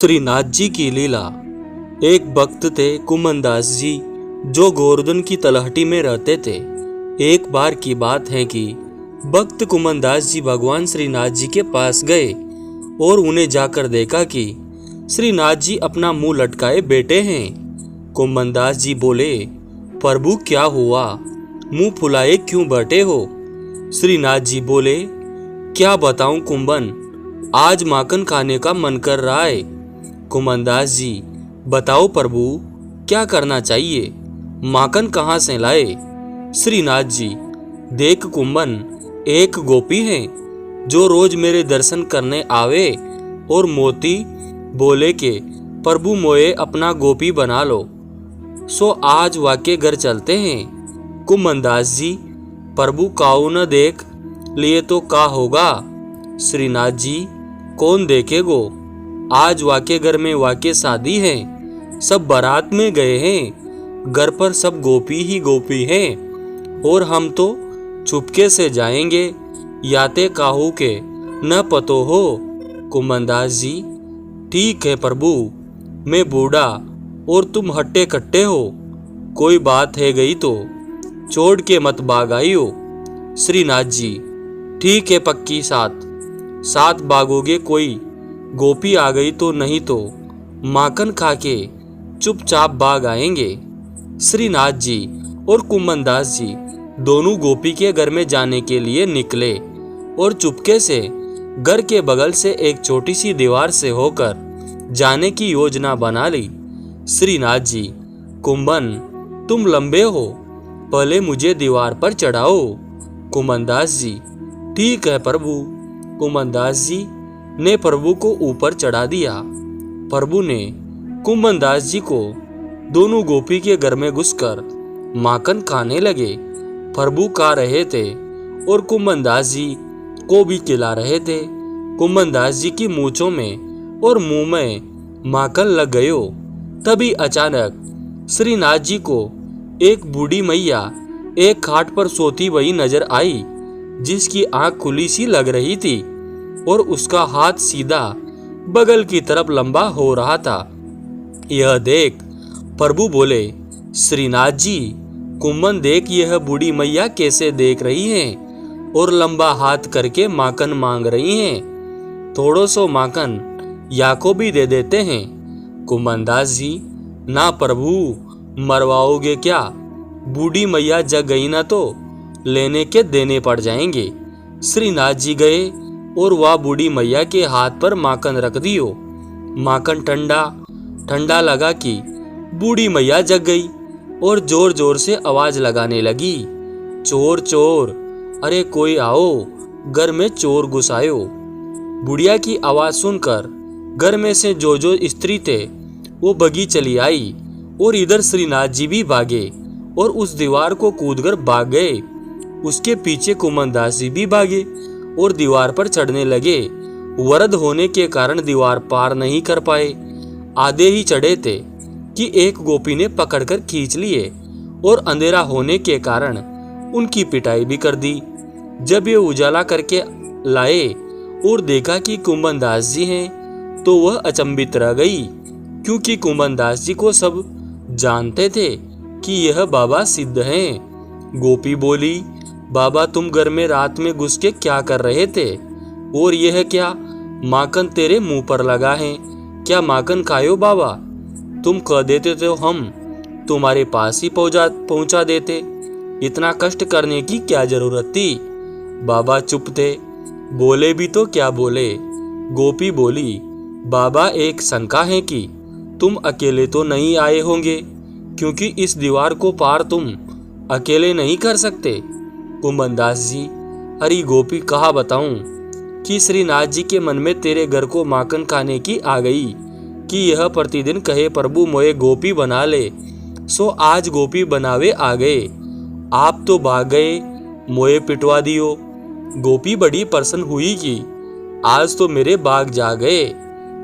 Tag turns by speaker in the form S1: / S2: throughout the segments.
S1: श्रीनाथ जी की लीला। एक भक्त थे कुमनदास जी, जो गोवर्धन की तलहटी में रहते थे। एक बार की बात है कि भक्त कुमनदास जी भगवान श्रीनाथ जी के पास गए और उन्हें जाकर देखा कि श्रीनाथ जी अपना मुंह लटकाए बैठे हैं। कुमनदास जी बोले, प्रभु क्या हुआ, मुंह फुलाए क्यों बैठे हो? श्रीनाथ जी बोले, क्या बताऊं कुंभन, आज माखन खाने का मन कर रहा है। कुमनदास जी, बताओ प्रभु, क्या करना चाहिए, माखन कहाँ से लाए? श्रीनाथ जी, देख कुंभन, एक गोपी है जो रोज मेरे दर्शन करने आवे और मोती बोले के प्रभु मोए अपना गोपी बना लो। सो आज वाके घर चलते हैं। कुमनदास जी, प्रभु काऊ न देख लिए तो का होगा? श्रीनाथ जी, कौन देखेगो, आज वाके घर में वाके शादी है, सब बारात में गए हैं, घर पर सब गोपी ही गोपी हैं और हम तो चुपके से जाएंगे, याते काहू के न पतो हो। कुमनदास जी, ठीक है प्रभु, मैं बूढ़ा और तुम हट्टे कट्टे हो, कोई बात है गई तो छोड़ के मत भाग आइयो। श्रीनाथ जी, ठीक है पक्की साथ भागोगे, कोई गोपी आ गई तो, नहीं तो माखन खा के चुपचाप भाग आएंगे। श्रीनाथ जी और कुमनदास जी दोनों गोपी के घर में जाने के लिए निकले और चुपके से घर के बगल से एक छोटी सी दीवार से होकर जाने की योजना बना ली। श्रीनाथ जी, कुंभन तुम लंबे हो, पहले मुझे दीवार पर चढ़ाओ। कुमनदास जी, ठीक है प्रभु। कुमनदास जी ने प्रभु को ऊपर चढ़ा दिया। प्रभु ने कुमनदास जी को दोनों गोपी के घर में घुसकर माखन खाने लगे। प्रभु खा रहे थे और कुमनदास जी को भी खिला रहे थे। कुमनदास जी की मूंछों में और मुंह में माखन लग गयो। तभी अचानक श्रीनाथ जी को एक बूढ़ी मैया एक खाट पर सोती हुई नजर आई, जिसकी आंख खुली सी लग रही थी और उसका हाथ सीधा बगल की तरफ लंबा हो रहा था। यह देख प्रभु बोले, श्रीनाथ जी, कुंभन देख यह बूढ़ी मैया कैसे देख रही हैं और लंबा हाथ करके माखन मांग रही हैं, थोड़ो सो माखन या को भी दे देते हैं। कुमनदास जी, ना प्रभु, मरवाओगे क्या? बूढ़ी मैया जग गई ना तो लेने के देने पड़ जाएंगे। श्रीनाथ जी गए और वह बूढ़ी मैया के हाथ पर माखन रख दियो। माखन ठंडा ठंडा लगा कि बूढ़ी मैया जग गई और जोर जोर से आवाज लगाने लगी, चोर चोर, अरे कोई आओ, घर में चोर घुस आयो। बुढ़िया की आवाज सुनकर घर में से जो स्त्री थे वो भगी चली आई और इधर श्रीनाथ जी भी भागे और उस दीवार को कूदकर भाग गए। उसके पीछे कुमनदास जी भी भागे और दीवार पर चढ़ने लगे। वरद होने के कारण दीवार पार नहीं कर पाए। आधे ही चढ़े थे कि एक गोपी ने पकड़कर खींच लिए और अंधेरा होने के कारण उनकी पिटाई भी कर दी। जब ये उजाला करके लाए और देखा कि कुमनदास जी हैं, तो वह अचंभित रह गई, क्योंकि कुमनदास जी को सब जानते थे कि यह बाबा सिद्ध हैं। गोपी बोली, बाबा तुम घर में रात में घुस के क्या कर रहे थे? और यह क्या माखन तेरे मुंह पर लगा है? क्या माखन खायो बाबा? तुम कह देते तो हम तुम्हारे पास ही पहुंचा देते, इतना कष्ट करने की क्या जरूरत थी? बाबा चुप थे, बोले भी तो क्या बोले। गोपी बोली, बाबा एक शंका है कि तुम अकेले तो नहीं आए होंगे, क्योंकि इस दीवार को पार तुम अकेले नहीं कर सकते। कुमनदास जी, अरे गोपी, कहा बताऊं कि श्रीनाथ जी के मन में तेरे घर को माखन खाने की आ गई कि यह प्रतिदिन कहे प्रभु मोए गोपी बना ले। सो आज गोपी बनावे आ गए, आप तो भाग गए, मोए पिटवा दियो। गोपी बड़ी प्रसन्न हुई कि आज तो मेरे बाग जा गए।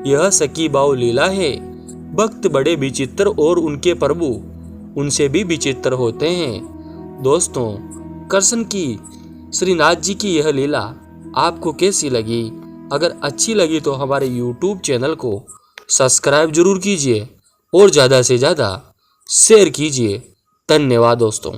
S1: यह सखी बाऊ लीला है। भक्त बड़े विचित्र और उनके प्रभु उनसे भी विचित्र होते हैं। दोस्तों, कृष्ण की श्रीनाथ जी की यह लीला आपको कैसी लगी? अगर अच्छी लगी तो हमारे YouTube चैनल को सब्सक्राइब जरूर कीजिए और ज़्यादा से ज़्यादा शेयर कीजिए। धन्यवाद दोस्तों।